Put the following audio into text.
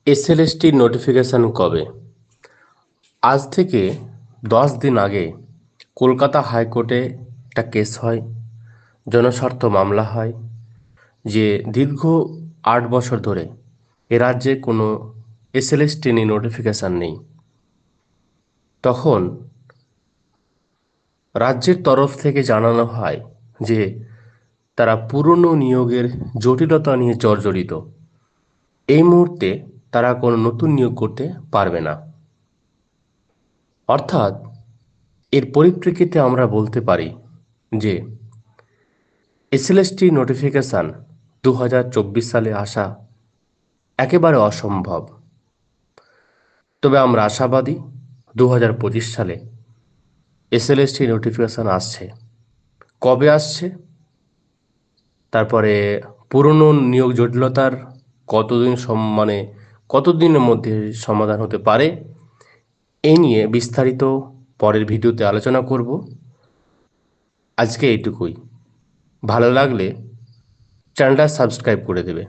SLST notification কবে? আজ থেকে 10 দিন আগে কলকাতা হাইকোর্টে একটা কেস হয়, জনস্বার্থ মামলা হয় যে দীর্ঘ 8 বছর ধরে এ রাজ্যে কোনো এসএলএসটি নিয়ে নোটিফিকেশন নেই। তখন রাজ্যের তরফ থেকে জানানো হয় যে তারা পুরনো নিয়োগের জটিলতা নিয়ে জর্জরিত। এই মুহূর্তে তারা কোনো নতুন নিয়োগ করতে পারবে না। অর্থাৎ এর পরিপ্রেক্ষিতে আমরা বলতে পারি যে এসএলএসটি নোটিফিকেশন 2024 সালে আসা একেবারে অসম্ভব। তবে আমরা আশাবাদী 2025 সালে এসএলএসটি নোটিফিকেশন আসছে। কবে আসছে, তারপরে পুরনো নিয়োগ জটিলতার কতদিন কতদিনের মধ্যে সমাধান হতে পারে, এই নিয়ে বিস্তারিত পরের ভিডিওতে আলোচনা করব। আজকে এইটুকুই। ভালো লাগলে চ্যানেলটা সাবস্ক্রাইব করে দেবে।